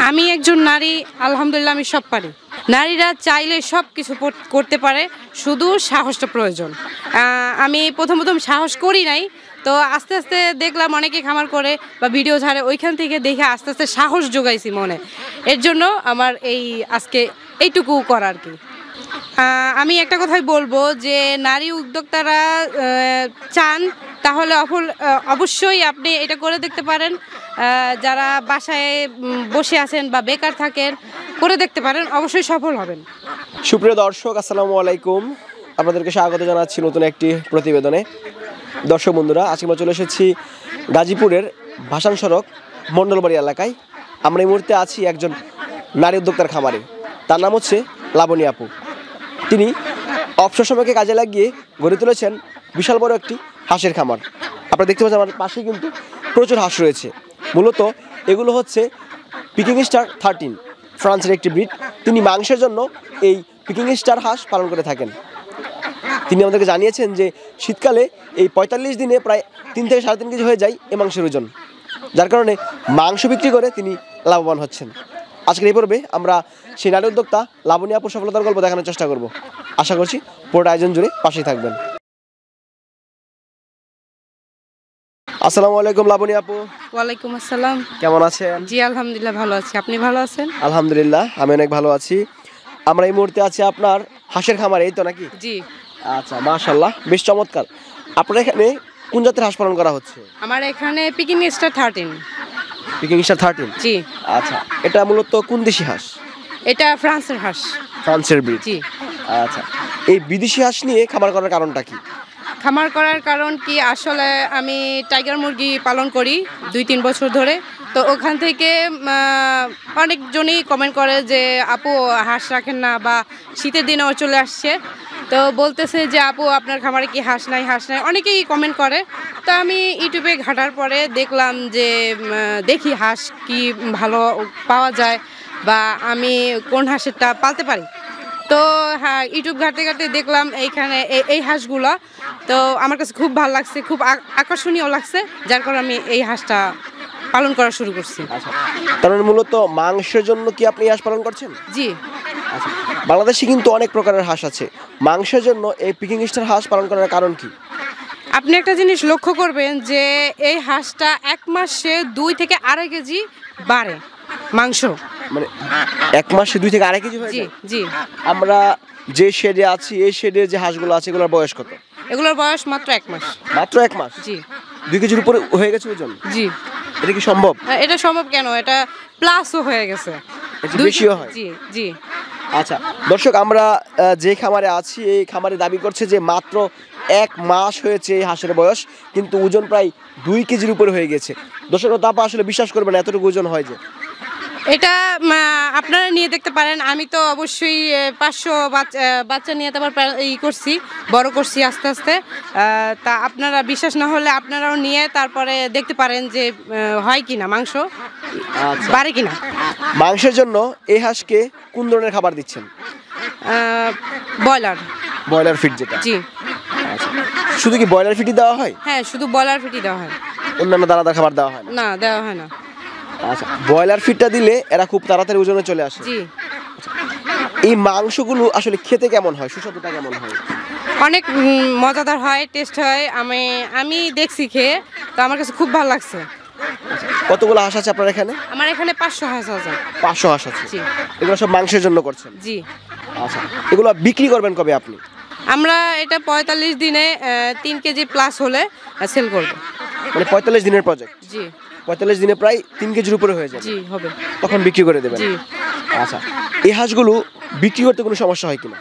আমি একজন নারী, আলহামদুলিল্লাহ আমি সব পারি। নারীরা চাইলে সব কিছু করতে পারে, শুধু সাহসটা প্রয়োজন। আমি প্রথম সাহস করি নাই, তো আস্তে আস্তে দেখলাম অনেকে খামার করে বা ভিডিও ছাড়ে, ওইখান থেকে দেখে আস্তে আস্তে সাহস জোগাইছি মনে। এর জন্য আমার এই আজকে এইটুকু করা আর কি। আমি একটা কথাই বলবো যে নারী উদ্যোক্তারা চান তাহলে অবশ্যই আপনি এটা করে দেখতে পারেন। যারা বাসায় বসে আছেন বা বেকার থাকেন, করে দেখতে পারেন, অবশ্যই সফল হবেন। সুপ্রিয় দর্শক, আসসালামু আলাইকুম। আপনাদেরকে স্বাগত জানাচ্ছি নতুন একটি প্রতিবেদনে। দর্শক বন্ধুরা, আজকে আমরা চলে এসেছি গাজীপুরের ভাসান সড়ক মণ্ডলবাড়ি এলাকায়। আমরা এই মুহূর্তে আছি একজন নারী উদ্যোক্তার খামারে। তার নাম হচ্ছে লাবণী আপু। তিনি অবসর সময়কে কাজে লাগিয়ে গড়ে তুলেছেন বিশাল বড় একটি হাঁসের খামার। আপনারা দেখতে পাচ্ছেন আমার পাশেই কিন্তু প্রচুর হাঁস রয়েছে। মূলত এগুলো হচ্ছে পিকিং স্টার 13 ফ্রান্সের একটি ব্রিড। তিনি মাংসের জন্য এই পিকিং স্টার হাঁস পালন করে থাকেন। তিনি আমাদেরকে জানিয়েছেন যে শীতকালে এই 45 দিনে প্রায় 3 থেকে 3.5 কেজি হয়ে যায় এই মাংসের ওজন, যার কারণে মাংস বিক্রি করে তিনি লাভবান হচ্ছেন। আজকের এই পর্বে আমরা সেই নারী উদ্যোক্তা লাবণী আপুর সফলতার গল্প দেখানোর চেষ্টা করব। আশা করছি পুরোটা আয়োজন জুড়ে পাশেই থাকবেন। আসসালামু আলাইকুম লাবণী আপু। ওয়ালাইকুম আসসালাম। কেমন আছেন? জি আলহামদুলিল্লাহ ভালো আছি। আপনি ভালো আছেন? আলহামদুলিল্লাহ আমি অনেক ভালো আছি। আমরা এই মুহূর্তে আছি আপনার হাঁসের খামারে, এই তো নাকি? জি। আচ্ছা, মাশাআল্লাহ, বেশ চমৎকার। আপনার এখানে কোন জাতের হাঁস পালন করা হচ্ছে? আমার এখানে পিকিং স্টার 13। Picking star 13? জি। আচ্ছা, এটা মূলত কোন দেশি হাঁস? এটা ফ্রান্সের হাঁস। ফ্রান্সের ব্রিড? জি। আচ্ছা, এই বিদেশি হাঁস নিয়ে খামার করার কারণটা কি? খামার করার কারণ কি, আসলে আমি টাইগার মুরগি পালন করি 2-3 বছর ধরে। তো ওখান থেকে অনেকজনই কমেন্ট করে যে আপু হাঁস রাখেন না, বা শীতের দিনেও চলে আসছে, তো বলতেছে যে আপু আপনার খামারে কি হাঁস নাই, অনেকেই কমেন্ট করে। তো আমি ইউটিউবে ঘাটার পরে দেখলাম যে দেখি হাঁস কি ভালো পাওয়া যায় বা আমি কোন হাঁসেরটা পালতে পারি। তো হ্যাঁ, ইউটিউব ঘাটতে ঘাটতে দেখলাম এইখানে এই হাঁসগুলো, তো আমার কাছে খুব ভালো লাগছে, খুব আকর্ষণীয় লাগছে, যার কারণে আমি এই হাঁসটা পালন করা শুরু করছি। আচ্ছা, তার মানে মূলত মাংসের জন্য কি আপনি হাঁস পালন করছেন? জি। আচ্ছা, বাংলাদেশে কিন্তু অনেক প্রকারের হাঁস আছে। মাংসের জন্য এই পিকিং স্টার হাঁস পালন করার কারণ কি? আপনি একটা জিনিস লক্ষ্য করবেন যে এই হাঁসটা 1 মাসে 2 থেকে 2.5 কেজি বাড়ে মাংস। মানে 1 মাসে 2 থেকে 2.5 কেজি হয়ে যায়? জি। আমরা যে শেডে আছি, এই শেডের যে হাঁসগুলো আছে এগুলোর বয়স কত? এগুলোর বয়স মাত্র 1 মাস। মাত্র 1 মাস? জি। 2 কেজির উপরে হয়ে গেছে ওজন? জি। এটা কি সম্ভব? এটা সম্ভব কেন, এটা প্লাসও হয়ে গেছে। এটা বেশিও হয়? জি। আচ্ছা দর্শক, আমরা যে খামারে আছি এই খামারে দাবি করছে যে মাত্র 1 মাস হয়েছে এই হাঁসের বয়স, কিন্তু ওজন প্রায় 2 কেজির উপরে হয়ে গেছে। দর্শক তারপর আসলে বিশ্বাস করবেন না এতটুকু ওজন হয় যে। এটা আপনারা নিয়ে দেখতে পারেন। আমি তো অবশ্যই 500 বাচ্চা নিয়ে তারপর করছি, বড় করছি আস্তে আস্তে। তা আপনারা বিশ্বাস না হলে আপনারাও নিয়ে তারপরে দেখতে পারেন যে হয় কিনা, মাংস বাড়ে কিনা। মাংসের জন্য এই হাঁসকে কোন ধরনের খাবার দিচ্ছেন? ব্রয়লার ফিড যেটা? জি। আচ্ছা, শুধু কি ব্রয়লার ফিডই দেওয়া হয়? হ্যাঁ, শুধু ব্রয়লার ফিডই দেওয়া হয়, অন্যান্য দানাদার খাবার দেওয়া হয় না? দেওয়া হয় না। আচ্ছা, ব্রয়লার ফিডটা দিলে এরা খুব তাড়াতাড়ি ওজনে চলে আসে? জি। এই মাংসগুলো আসলে খেতে কেমন হয়, সুস্বাদুটা কেমন হয়? অনেক মজাদার হয়, টেস্ট হয়। আমি দেখছি খেয়ে, তো আমার কাছে খুব ভালো লাগছে। কতগুলো হাঁস আছে আপনার এখানে? আমার এখানে 500 হাঁস আছে। 500 হাঁস আছে? জি। এগুলো সব মাংসের জন্য করছেন? জি। আচ্ছা, এগুলো বিক্রি করবেন কবে আপনি? আমরা এটা 45 দিনে 3 কেজি প্লাস হলে সেল করব। মানে 45 দিনের প্রজেক্ট? জি। 45 দিনে প্রায় 3 কেজির উপরে হয়ে যাবে? জি, হবে। তখন বিক্রি করে দেবেন? জি। আচ্ছা, এই হাঁসগুলো বিক্রি করতে কোনো সমস্যা হয় কিনা?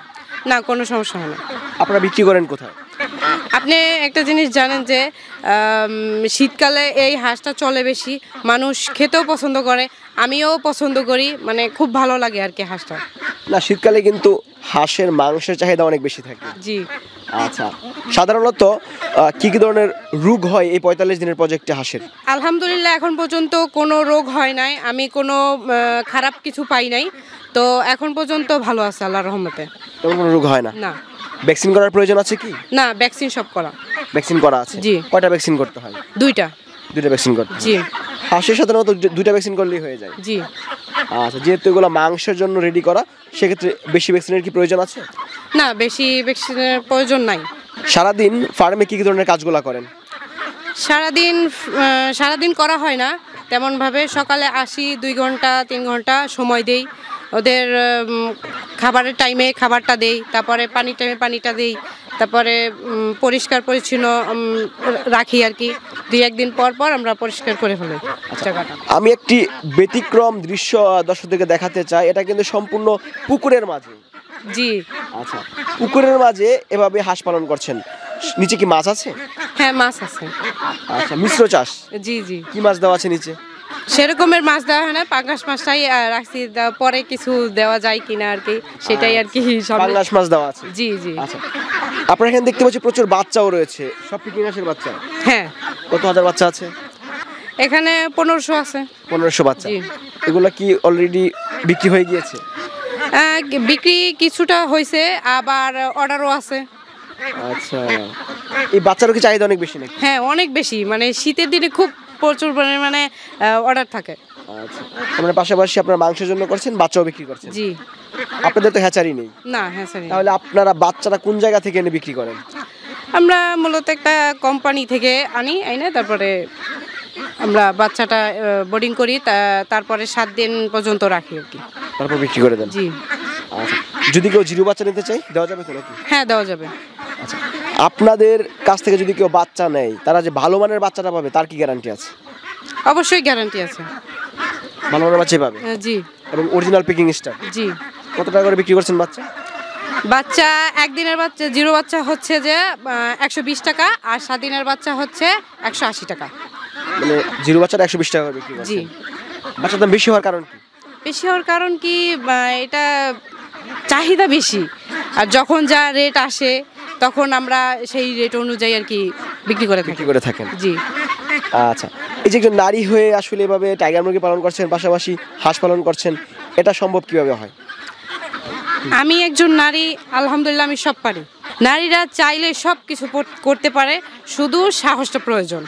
না, কোনো সমস্যা হয় না। আপনারা বিক্রি করেন কোথায়? আপনি একটা জিনিস জানেন যে শীতকালে এই হাঁসটা চলে বেশি, মানুষ খেতেও পছন্দ করে, আমিও পছন্দ করি, মানে খুব ভালো লাগে আর কি হাঁসটা। না, শীতকালে কিন্তু হাঁসের মাংসের চাহিদা অনেক বেশি থাকে। জি। আচ্ছা, সাধারণত কি কি ধরনের রোগ হয় এই 45 দিনের প্রজেক্টে হাঁসের? আলহামদুলিল্লাহ এখন পর্যন্ত কোনো রোগ হয় নাই, আমি কোনো খারাপ কিছু পাই নাই, তো এখন পর্যন্ত ভালো আছে আল্লাহর রহমতে। তেমন কোনো রোগ হয় না? না। ভ্যাকসিন করার প্রয়োজন আছে কি? না, ভ্যাকসিন সব করা। ভ্যাকসিন করা আছে? জি। কয়টা ভ্যাকসিন করতে হয়? 2টা। দুইটা ভ্যাকসিন করতে হয়। জি হাঁসের সাধারণত দুইটা ভ্যাকসিন করলেই হয়ে যায়। জি। আচ্ছা, যেহেতু এগুলো মাংসের জন্য রেডি করা, সেক্ষেত্রে বেশি ভ্যাকসিনের কি প্রয়োজন আছে? না, বেশি ভ্যাকসিনের প্রয়োজন নাই। সারাদিন ফার্মে কি কি ধরনের কাজগুলো করেন? সারাদিন করা হয় না তেমনভাবে। সকালে আসি, 2 ঘন্টা 3 ঘন্টা সময় দেই ওদের, খাবারের টাইমে খাবারটা দেই, তারপরে পানির টাইমে পানিটা দেই, তারপরে পরিষ্কার পরিচ্ছন্ন রাখি আর কি। 2-1 দিন পর পর আমরা পরিষ্কার করে ফেলি জায়গাটা। আমি একটি ব্যতিক্রম দৃশ্য দর্শকদেরকে দেখাতে চাই। এটা কিন্তু সম্পূর্ণ পুকুরের মাঝে। জি আচ্ছা, পুকুরের মাঝে এভাবে হাঁস পালন করছেন, নিচে কি মাছ আছে? হ্যাঁ, মাছ আছে। আচ্ছা, মিশ্র চাষ। জি জি। কি মাছ দেওয়া আছে নিচে? সেরকমের মাছ দেওয়া হয় না, পাঙ্গাস মাছটাই রাখছি, পরে কিছু দেওয়া যায় কিনা আর কি, সেটাই আর কি। পাঙ্গাস মাছ দেওয়া আছে। জি জি। আচ্ছা, আপনার এখানে দেখতে পাচ্ছি প্রচুর বাচ্চাও রয়েছে, সব কি মাসের বাচ্চা? হ্যাঁ। কত হাজার বাচ্চা আছে? এখানে 1500 আছে। 1500 বাচ্চা। জি। এগুলা কি অলরেডি বিক্রি হয়ে গিয়েছে? বিক্রি কিছুটা হয়েছে, আবার অর্ডারও আছে। আচ্ছা, এই বাচ্চারও কি চাহিদা অনেক বেশি নাকি? হ্যাঁ, অনেক বেশি, মানে শীতের দিনে খুব প্রচুর পরিমাণে অর্ডার থাকে। আচ্ছা, আমরা পাশাপাশি আপনারা মাংসের জন্য করছেন, বাচ্চাও বিক্রি করছেন। জি। আপনাদের তো হ্যাচারি নেই? না, হ্যাঁ স্যার। তাহলে আপনারা বাচ্চাটা কোন জায়গা থেকে এনে বিক্রি করেন? আমরা মূলত একটা কোম্পানি থেকে আনি তারপরে আমরা বাচ্চাটা বোর্ডিং করি, তারপরে 7 দিন পর্যন্ত রাখি আর কি, তারপর বিক্রি করে দেন। জি। আচ্ছা, যদি কেউ জিরো বাচ্চা নিতে চাই দেওয়া যাবে তো নাকি? হ্যাঁ, দেওয়া যাবে। আচ্ছা, আপনাদের কাছ থেকে যদি কেউ বাচ্চা নেয়, তারা যে ভালো মানের বাচ্চাটা পাবে তার কি গ্যারান্টি আছে? অবশ্যই গ্যারান্টি আছে। ভালো মানের বাচ্চাই পাবে জি এবং অরিজিনাল পিকিং স্টার। জি। কত টাকা করে বিক্রি করছেন বাচ্চা? বাচ্চা একদিনের বাচ্চা, জিরো বাচ্চা হচ্ছে যে 120 টাকা, আর 7 দিনের বাচ্চা হচ্ছে 180 টাকা। মানে জিরো বাচ্চাটা 120 টাকা করে বিক্রি জি। করছেন। বাচ্চার দাম বেশি হওয়ার কারণ কি? বেশি হওয়ার কারণ কি, এটা চাহিদা বেশি, আর যখন যা রেট আসে তখন আমরা সেই রেট অনুযায়ী আর কি বিক্রি করে থাকি। বিক্রি করে থাকেন। জি। আচ্ছা, এই যে একজন নারী হয়ে আসলে এভাবে টাইগার মুরগি পালন করছেন, পাশাপাশি হাঁস পালন করছেন, এটা সম্ভব কিভাবে হয়? আমি একজন নারী, আলহামদুলিল্লাহ আমি সব পারি। নারীরা চাইলে সব কিছু করতে পারে, শুধু সাহসটা প্রয়োজন।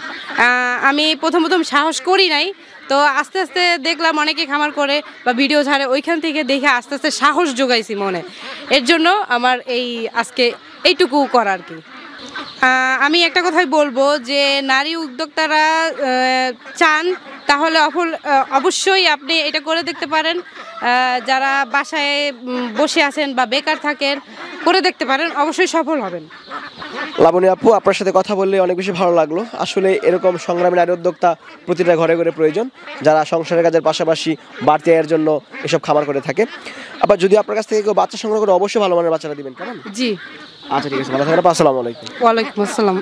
আমি প্রথম সাহস করি নাই, তো আস্তে আস্তে দেখলাম অনেকে খামার করে বা ভিডিও ছাড়ে, ওইখান থেকে দেখে আস্তে আস্তে সাহস জোগাইছি মনে। এর জন্য আমার এই আজকে এইটুকু করা আর কি। আমি একটা কথাই বলবো যে নারী উদ্যোক্তারা চান তাহলে অবশ্যই আপনি এটা করে দেখতে পারেন। যারা বাসায় বসে আছেন বা বেকার থাকেন, করে দেখতে পারেন, অবশ্যই সফল হবেন। লাবণী আপু, আপনার সাথে কথা বললে অনেক বেশি ভালো লাগলো। আসলে এরকম সংগ্রামী নারী উদ্যোক্তা প্রতিটা ঘরে ঘরে প্রয়োজন, যারা সংসারের কাজের পাশাপাশি বাড়তি আয়ের জন্য এসব খামার করে থাকে। আবার যদি আপনার কাছ থেকে কেউ বাচ্চা সংগ্রহ করে, অবশ্যই ভালো মানের বাচ্চাটা দিবেন, কেমন? জি। আচ্ছা, ঠিক আছে, ভালো থাকবেন। আসসালামু আলাইকুম। ওয়ালাইকুম আসসালাম।